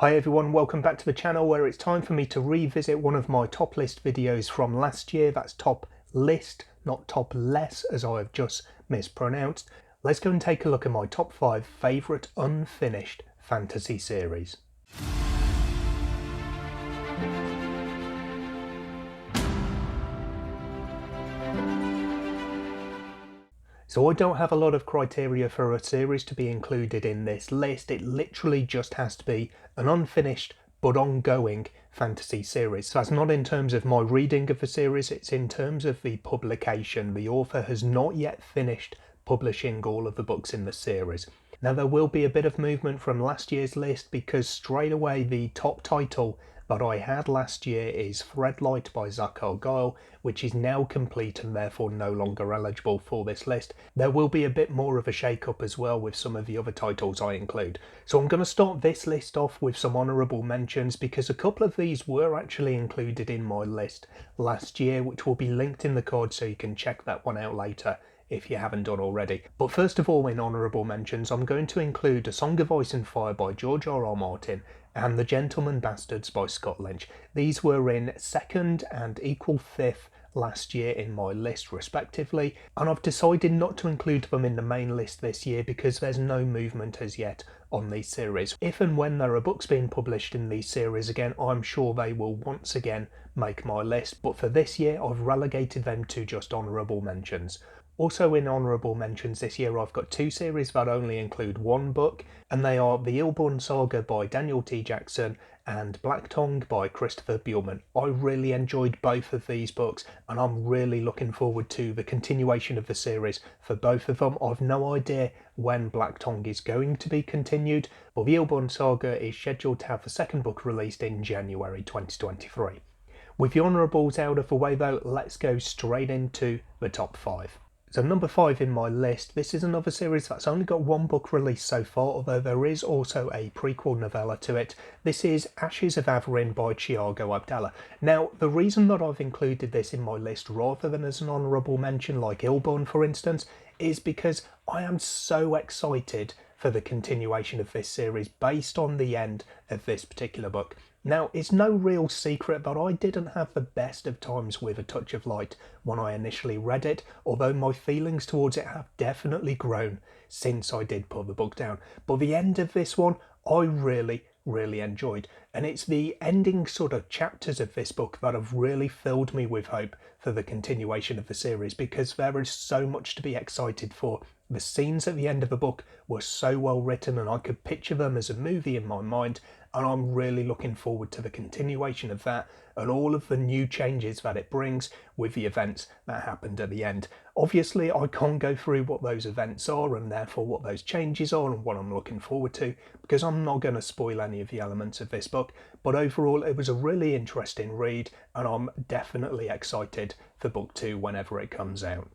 Hi everyone, welcome back to the channel where it's time for me to revisit one of my top list videos from last year. That's top list, not top less, as I have just mispronounced. Let's go and take a look at my top 5 favourite unfinished fantasy series. So I don't have a lot of criteria for a series to be included in this list. It literally just has to be an unfinished but ongoing fantasy series. So that's not in terms of my reading of the series, it's in terms of the publication. The author has not yet finished publishing all of the books in the series. Now there will be a bit of movement from last year's list because straight away the top title that I had last year is Threadlight by Zach Argyle, which is now complete and therefore no longer eligible for this list. There will be a bit more of a shake-up as well with some of the other titles I include. So I'm going to start this list off with some honourable mentions because a couple of these were actually included in my list last year, which will be linked in the card so you can check that one out later if you haven't done already. But first of all, in honourable mentions, I'm going to include A Song of Ice and Fire by George R.R. Martin and The Gentleman Bastards by Scott Lynch. These were in second and equal fifth last year in my list respectively, and I've decided not to include them in the main list this year because there's no movement as yet on these series. If and when there are books being published in these series again, I'm sure they will once again make my list, but for this year I've relegated them to just honourable mentions. Also in honourable mentions this year I've got two series that only include one book, and they are The Illborn Saga by Daniel T. Jackson and Black Tongue by Christopher Buehlman. I really enjoyed both of these books and I'm really looking forward to the continuation of the series for both of them. I've no idea when Black Tongue is going to be continued, but The Illborn Saga is scheduled to have the second book released in January 2023. With the honourables out of the way though, let's go straight into the top 5. So number 5 in my list, this is another series that's only got one book released so far, although there is also a prequel novella to it. This is Ashes of Averin by Thiago Abdallah. Now, the reason that I've included this in my list rather than as an honourable mention like Illborn for instance, is because I am so excited for the continuation of this series based on the end of this particular book. Now, it's no real secret that I didn't have the best of times with A Touch of Light when I initially read it, although my feelings towards it have definitely grown since I did put the book down. But the end of this one, I really enjoyed, and it's the ending sort of chapters of this book that have really filled me with hope for the continuation of the series because there is so much to be excited for. The scenes at the end of the book were so well written and I could picture them as a movie in my mind, and I'm really looking forward to the continuation of that and all of the new changes that it brings with the events that happened at the end. Obviously I can't go through what those events are and therefore what those changes are and what I'm looking forward to because I'm not going to spoil any of the elements of this book, but overall it was a really interesting read and I'm definitely excited for book 2 whenever it comes out.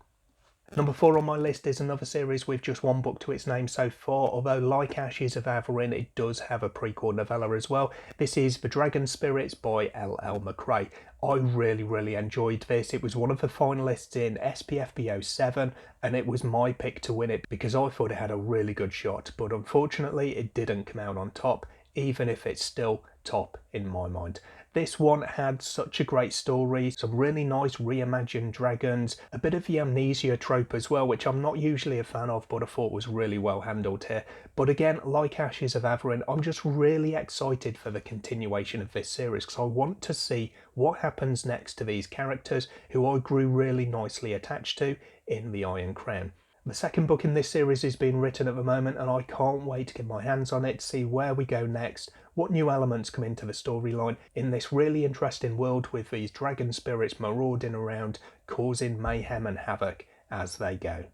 Number 4 on my list is another series with just one book to its name so far, although like Ashes of Averin it does have a prequel novella as well. This is The Dragon Spirits by L.L. McRae. I really enjoyed this. It was one of the finalists in SPFBO 7 and it was my pick to win it because I thought it had a really good shot, but unfortunately it didn't come out on top, even if it's still top in my mind. This one had such a great story, some really nice reimagined dragons, a bit of the amnesia trope as well, which I'm not usually a fan of, but I thought was really well handled here. But again, like Ashes of Averin, I'm just really excited for the continuation of this series because I want to see what happens next to these characters who I grew really nicely attached to in The Iron Crown. The second book in this series is being written at the moment and I can't wait to get my hands on it, see where we go next, what new elements come into the storyline in this really interesting world with these dragon spirits marauding around, causing mayhem and havoc as they go.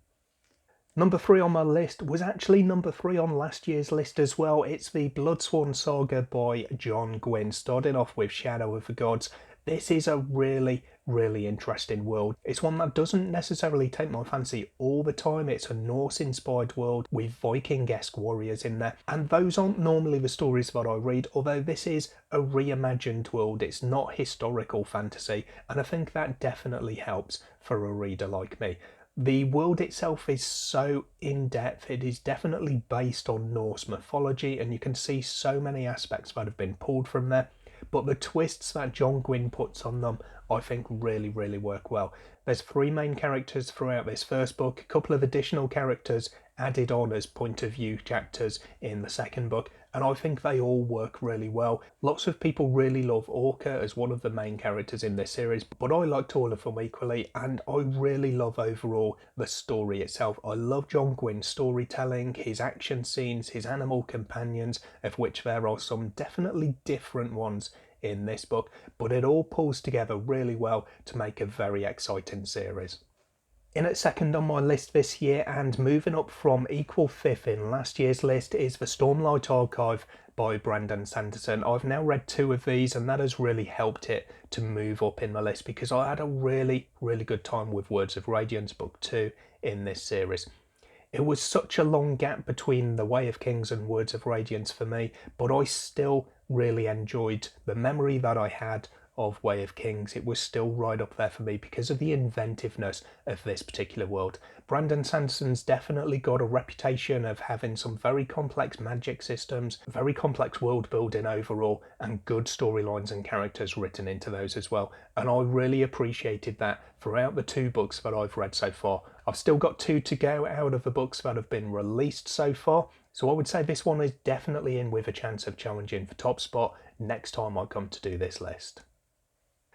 Number 3 on my list was actually number 3 on last year's list as well. It's the Bloodsworn Saga by John Gwynne, starting off with Shadow of the Gods. This is a really interesting world. It's one that doesn't necessarily take my fancy all the time. It's a Norse-inspired world with Viking-esque warriors in there, and those aren't normally the stories that I read, although this is a reimagined world. It's not historical fantasy, and I think that definitely helps for a reader like me. The world itself is so in-depth. It is definitely based on Norse mythology, and you can see so many aspects that have been pulled from there. But the twists that John Gwynne puts on them, I think really, really work well. There's three main characters throughout this first book, a couple of additional characters added on as point of view chapters in the second book, and I think they all work really well. Lots of people really love Orca as one of the main characters in this series, but I liked all of them equally, and I really love overall the story itself. I love John Gwynne's storytelling, his action scenes, his animal companions, of which there are some definitely different ones in this book, but it all pulls together really well to make a very exciting series. In at second on my list this year, and moving up from equal fifth in last year's list, is The Stormlight Archive by Brandon Sanderson. I've now read two of these, and that has really helped it to move up in the list because I had a really, really good time with Words of Radiance Book 2 in this series. It was such a long gap between The Way of Kings and Words of Radiance for me, but I still really enjoyed the memory that I had of Way of Kings. It was still right up there for me because of the inventiveness of this particular world. Brandon Sanderson's definitely got a reputation of having some very complex magic systems, very complex world building overall, and good storylines and characters written into those as well. And I really appreciated that throughout the two books that I've read so far. I've still got two to go out of the books that have been released so far, so I would say this one is definitely in with a chance of challenging for top spot next time I come to do this list.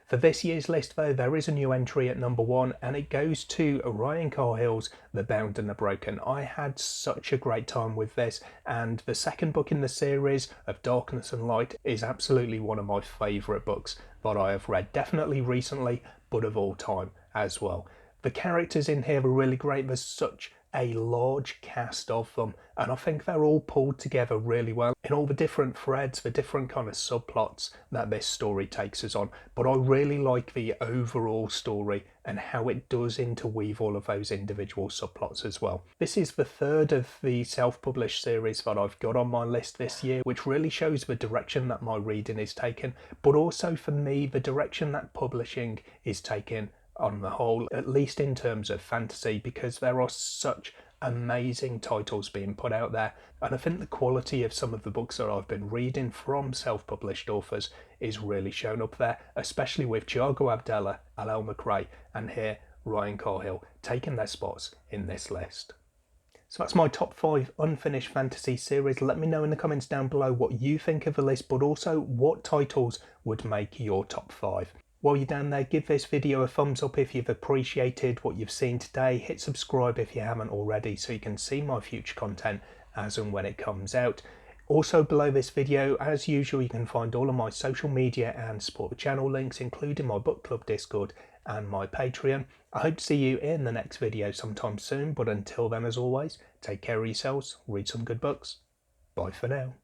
For this year's list though, there is a new entry at number 1, and it goes to Ryan Carhill's The Bound and the Broken. I had such a great time with this, and the second book in the series of Darkness and Light is absolutely one of my favourite books that I have read, definitely recently, but of all time as well. The characters in here are really great. There's such a large cast of them, and I think they're all pulled together really well in all the different threads, the different kind of subplots that this story takes us on. But I really like the overall story and how it does interweave all of those individual subplots as well. This is the third of the self-published series that I've got on my list this year, which really shows the direction that my reading is taken, but also for me the direction that publishing is taken on the whole, at least in terms of fantasy, because there are such amazing titles being put out there, and I think the quality of some of the books that I've been reading from self-published authors is really shown up there, especially with Thiago Abdella, Al McRae, and here Ryan Carhill taking their spots in this list. So that's my top 5 unfinished fantasy series. Let me know in the comments down below what you think of the list, but also what titles would make your top 5. While you're down there, give this video a thumbs up if you've appreciated what you've seen today. Hit subscribe if you haven't already so you can see my future content as and when it comes out. Also below this video, as usual, you can find all of my social media and support the channel links, including my book club Discord and my Patreon. I hope to see you in the next video sometime soon, but until then, as always, take care of yourselves, read some good books. Bye for now.